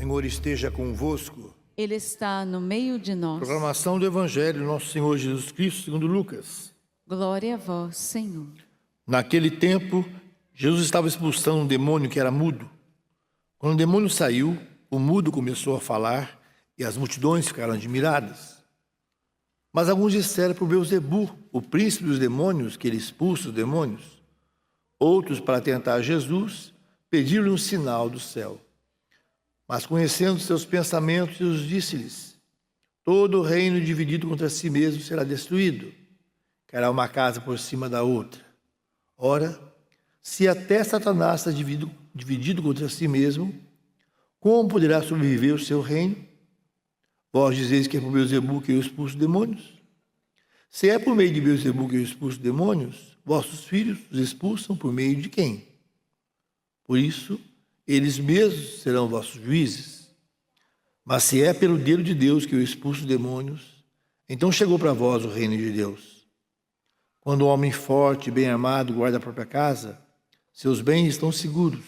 Senhor esteja convosco. Ele está no meio de nós. Proclamação do Evangelho do nosso Senhor Jesus Cristo, segundo Lucas. Glória a vós, Senhor. Naquele tempo, Jesus estava expulsando um demônio que era mudo. Quando o demônio saiu, o mudo começou a falar e as multidões ficaram admiradas. Mas alguns disseram por Beelzebu, o príncipe dos demônios, que ele expulsa os demônios. Outros, para tentar Jesus, pediram-lhe um sinal do céu. Mas conhecendo seus pensamentos, Jesus disse-lhes: todo reino dividido contra si mesmo será destruído. Cairá uma casa por cima da outra. Ora, se até Satanás está dividido contra si mesmo, como poderá sobreviver o seu reino? Vós dizeis que é por Beelzebu que eu expulso demônios? Se é por meio de Beelzebu que eu expulso demônios, vossos filhos os expulsam por meio de quem? Por isso, eles mesmos serão vossos juízes. Mas se é pelo dedo de Deus que eu expulso demônios, então chegou para vós o reino de Deus. Quando um homem forte e bem armado guarda a própria casa, seus bens estão seguros.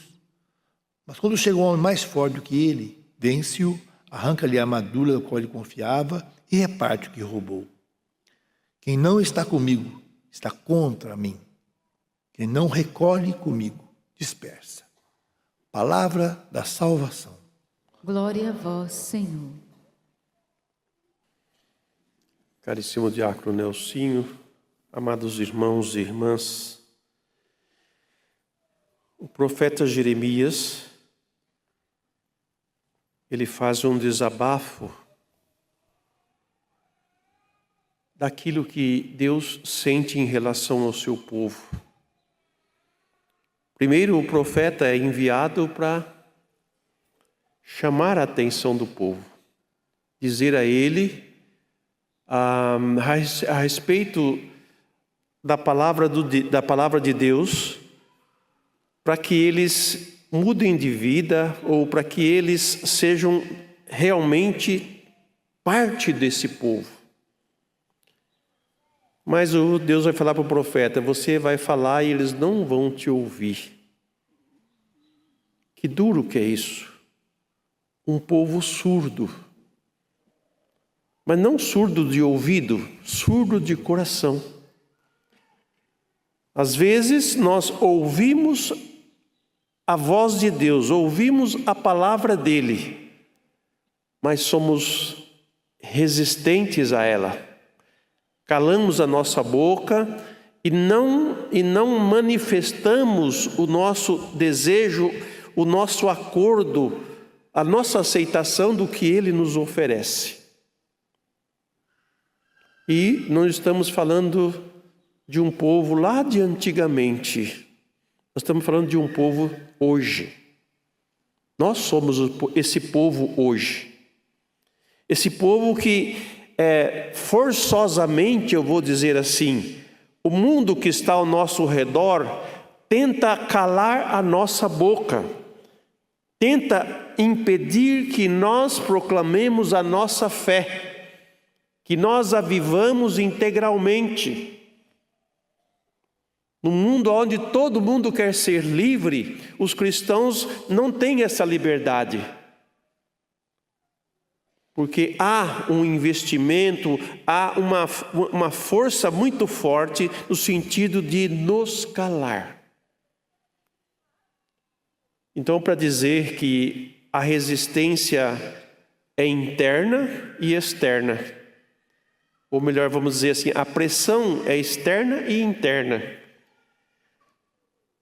Mas quando chega um homem mais forte do que ele, vence-o, arranca-lhe a armadura da qual ele confiava e reparte o que roubou. Quem não está comigo está contra mim. Quem não recolhe comigo dispersa. Palavra da salvação. Glória a vós, Senhor. Caríssimo diácono Nelsinho, amados irmãos e irmãs, o profeta Jeremias, ele faz um desabafo daquilo que Deus sente em relação ao seu povo. Primeiro, o profeta é enviado para chamar a atenção do povo, dizer a ele a respeito da palavra de Deus, para que eles mudem de vida ou para que eles sejam realmente parte desse povo. Mas Deus vai falar para o profeta: você vai falar e eles não vão te ouvir. Que duro que é isso. Um povo surdo. Mas não surdo de ouvido, surdo de coração. Às vezes nós ouvimos a voz de Deus, ouvimos a palavra dele, mas somos resistentes a ela. Calamos a nossa boca e não manifestamos o nosso desejo, o nosso acordo, a nossa aceitação do que ele nos oferece. E não estamos falando de um povo lá de antigamente. Nós estamos falando de um povo hoje. Nós somos esse povo hoje. Esse povo que forçosamente, eu vou dizer assim, o mundo que está ao nosso redor tenta calar a nossa boca, tenta impedir que nós proclamemos a nossa fé, que nós a vivamos integralmente. No mundo onde todo mundo quer ser livre, os cristãos não têm essa liberdade. Porque há um investimento, há uma força muito forte no sentido de nos calar. Então, para dizer que a resistência é interna e externa, ou melhor, vamos dizer assim, a pressão é externa e interna.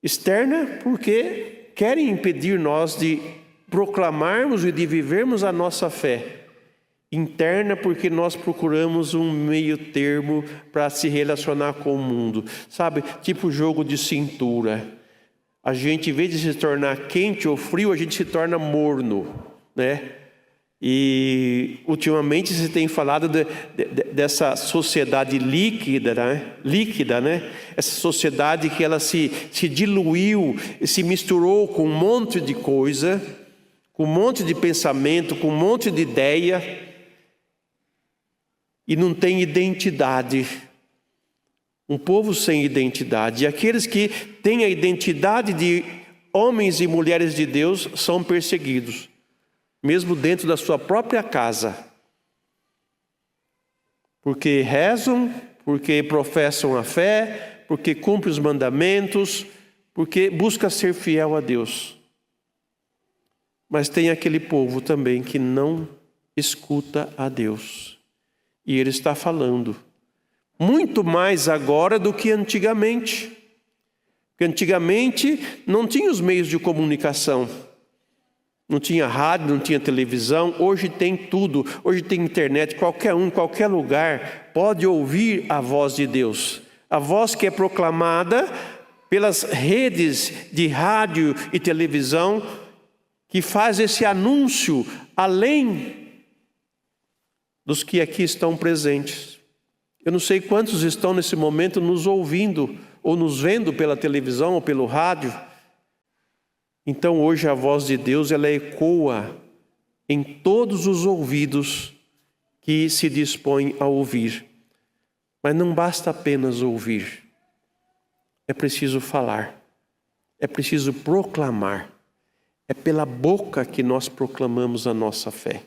Externa porque querem impedir nós de proclamarmos e de vivermos a nossa fé. Interna porque nós procuramos um meio termo para se relacionar com o mundo. Sabe, tipo jogo de cintura. A gente, em vez de se tornar quente ou frio, a gente se torna morno, né? E ultimamente se tem falado dessa sociedade líquida, né? Essa sociedade que ela se diluiu, se misturou com um monte de coisa, com um monte de pensamento, com um monte de ideia, e não tem identidade. Um povo sem identidade. E aqueles que têm a identidade de homens e mulheres de Deus são perseguidos. mesmo dentro da sua própria casa. Porque rezam, porque professam a fé, porque cumprem os mandamentos, porque busca ser fiel a Deus. Mas tem aquele povo também que não escuta a Deus. E Ele está falando muito mais agora do que antigamente. Porque antigamente não tinha os meios de comunicação. Não tinha rádio, não tinha televisão. Hoje tem tudo. Hoje tem internet. Qualquer um, em qualquer lugar, pode ouvir a voz de Deus. A voz que é proclamada pelas redes de rádio e televisão, que faz esse anúncio além dos que aqui estão presentes. Eu não sei quantos estão nesse momento nos ouvindo ou nos vendo pela televisão ou pelo rádio. Então hoje a voz de Deus, ela ecoa em todos os ouvidos que se dispõem a ouvir. Mas não basta apenas ouvir. É preciso falar. É preciso proclamar. É pela boca que nós proclamamos a nossa fé.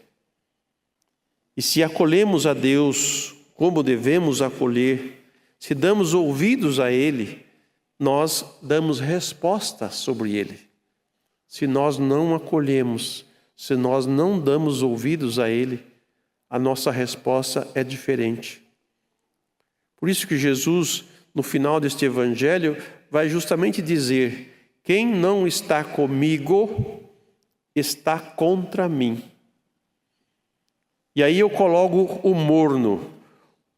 E se acolhemos a Deus como devemos acolher, se damos ouvidos a Ele, nós damos resposta sobre Ele. Se nós não acolhemos, se nós não damos ouvidos a Ele, a nossa resposta é diferente. Por isso que Jesus, no final deste evangelho, vai justamente dizer: quem não está comigo, está contra mim. E aí eu coloco o morno.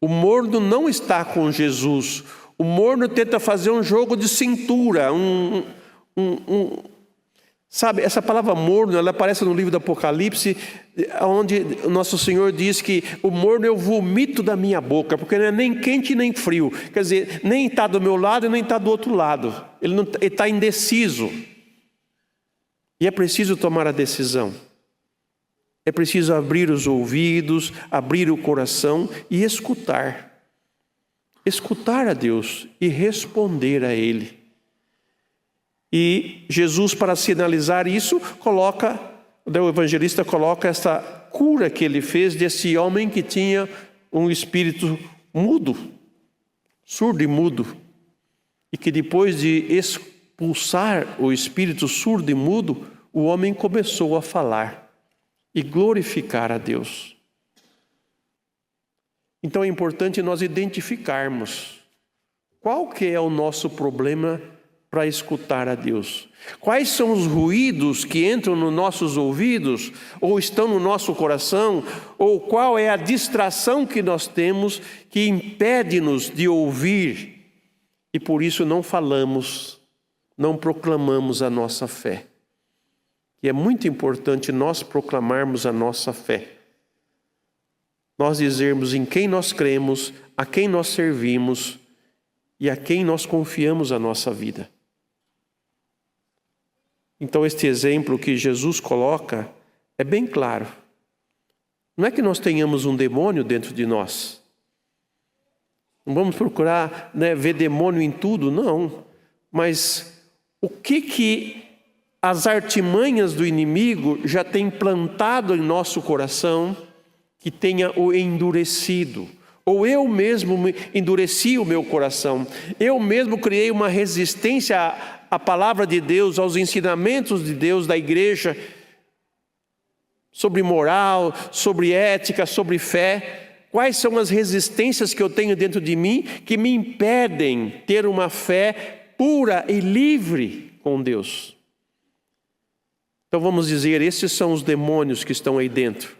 O morno não está com Jesus. O morno tenta fazer um jogo de cintura, sabe, essa palavra morno, ela aparece no livro do Apocalipse, onde o nosso Senhor diz que o morno eu vomito da minha boca, porque não é nem quente nem frio. Quer dizer, nem está do meu lado e nem está do outro lado. Ele está indeciso. E é preciso tomar a decisão. É preciso abrir os ouvidos, abrir o coração e escutar. Escutar a Deus e responder a Ele. E Jesus, para sinalizar isso, o evangelista coloca essa cura que ele fez desse homem que tinha um espírito mudo, surdo e mudo, e que depois de expulsar o espírito surdo e mudo, o homem começou a falar e glorificar a Deus. Então é importante nós identificarmos qual que é o nosso problema para escutar a Deus. Quais são os ruídos que entram nos nossos ouvidos, ou estão no nosso coração, ou qual é a distração que nós temos que impede-nos de ouvir, e por isso não falamos, não proclamamos a nossa fé. E é muito importante nós proclamarmos a nossa fé. Nós dizermos em quem nós cremos, a quem nós servimos e a quem nós confiamos a nossa vida. Então este exemplo que Jesus coloca é bem claro. Não é que nós tenhamos um demônio dentro de nós. Não vamos procurar, ver demônio em tudo, não. Mas o que as artimanhas do inimigo já têm plantado em nosso coração que tenha o endurecido? Ou eu mesmo endureci o meu coração, eu mesmo criei uma resistência à palavra de Deus, aos ensinamentos de Deus, da igreja, sobre moral, sobre ética, sobre fé. Quais são as resistências que eu tenho dentro de mim que me impedem ter uma fé pura e livre com Deus? Então vamos dizer, esses são os demônios que estão aí dentro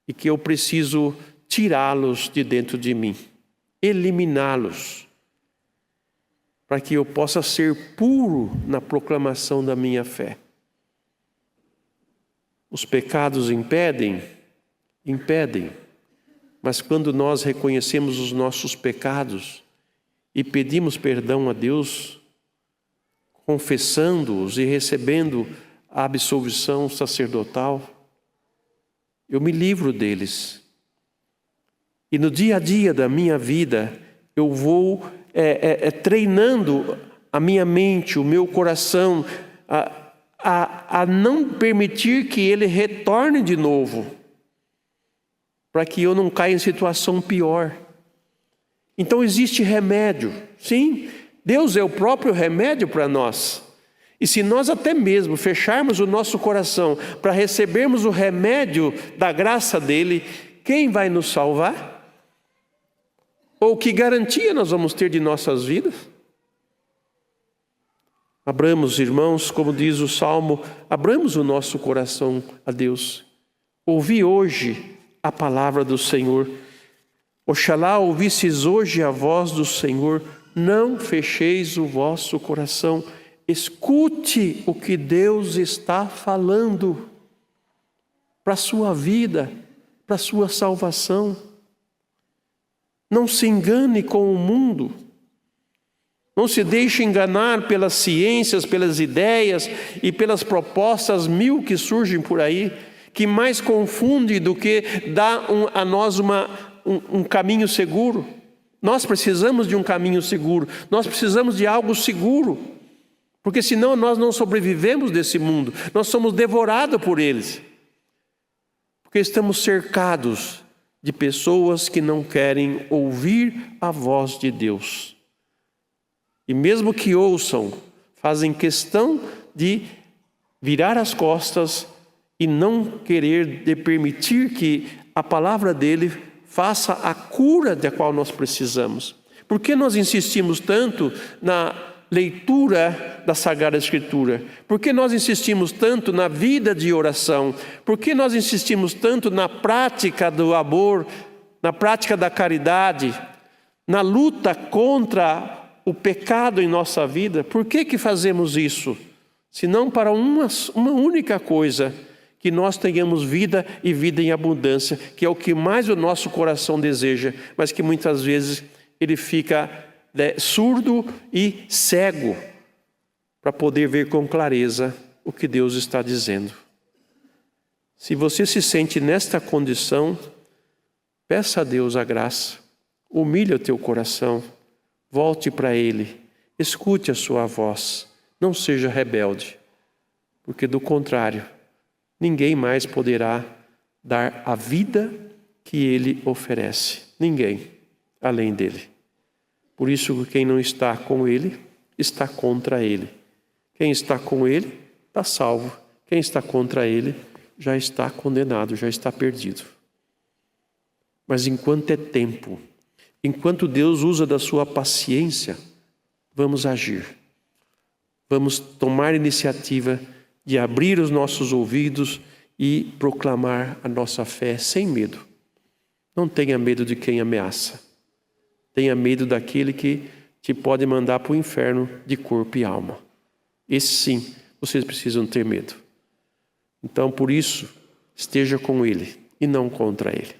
e que eu preciso tirá-los de dentro de mim, eliminá-los, para que eu possa ser puro na proclamação da minha fé. Os pecados impedem, mas quando nós reconhecemos os nossos pecados e pedimos perdão a Deus, confessando-os e recebendo a absolvição sacerdotal, eu me livro deles. E no dia a dia da minha vida, eu vou treinando a minha mente, o meu coração, a não permitir que ele retorne de novo, para que eu não caia em situação pior. Então existe remédio, sim, Deus é o próprio remédio para nós. E se nós até mesmo fecharmos o nosso coração para recebermos o remédio da graça dele, quem vai nos salvar? Ou que garantia nós vamos ter de nossas vidas? Abramos, irmãos, como diz o Salmo, abramos o nosso coração a Deus. Ouvi hoje a palavra do Senhor. Oxalá ouvisseis hoje a voz do Senhor, não fecheis o vosso coração. Escute o que Deus está falando para a sua vida, para a sua salvação. Não se engane com o mundo. Não se deixe enganar pelas ciências, pelas ideias e pelas propostas mil que surgem por aí, que mais confunde do que dá a nós um caminho seguro. Nós precisamos de um caminho seguro, nós precisamos de algo seguro, porque senão nós não sobrevivemos desse mundo, nós somos devorados por eles, porque estamos cercados de pessoas que não querem ouvir a voz de Deus. E mesmo que ouçam, fazem questão de virar as costas e não querer permitir que a palavra dele faça a cura da qual nós precisamos. Por que nós insistimos tanto na leitura da Sagrada Escritura? Por que nós insistimos tanto na vida de oração? Por que nós insistimos tanto na prática do amor, na prática da caridade, na luta contra o pecado em nossa vida? Por que fazemos isso? Senão para uma única coisa, que nós tenhamos vida e vida em abundância, que é o que mais o nosso coração deseja, mas que muitas vezes ele fica surdo e cego para poder ver com clareza o que Deus está dizendo. Se você se sente nesta condição, peça a Deus a graça, humilha o teu coração, volte para Ele, escute a sua voz, não seja rebelde, porque do contrário, ninguém mais poderá dar a vida que Ele oferece. Ninguém além dEle. Por isso, quem não está com Ele, está contra Ele. Quem está com Ele, está salvo. Quem está contra Ele, já está condenado, já está perdido. Mas enquanto é tempo, enquanto Deus usa da sua paciência, vamos agir. Vamos tomar iniciativa de abrir os nossos ouvidos e proclamar a nossa fé sem medo. Não tenha medo de quem ameaça. Tenha medo daquele que te pode mandar para o inferno de corpo e alma. Esse sim, vocês precisam ter medo. Então, por isso, esteja com Ele e não contra Ele.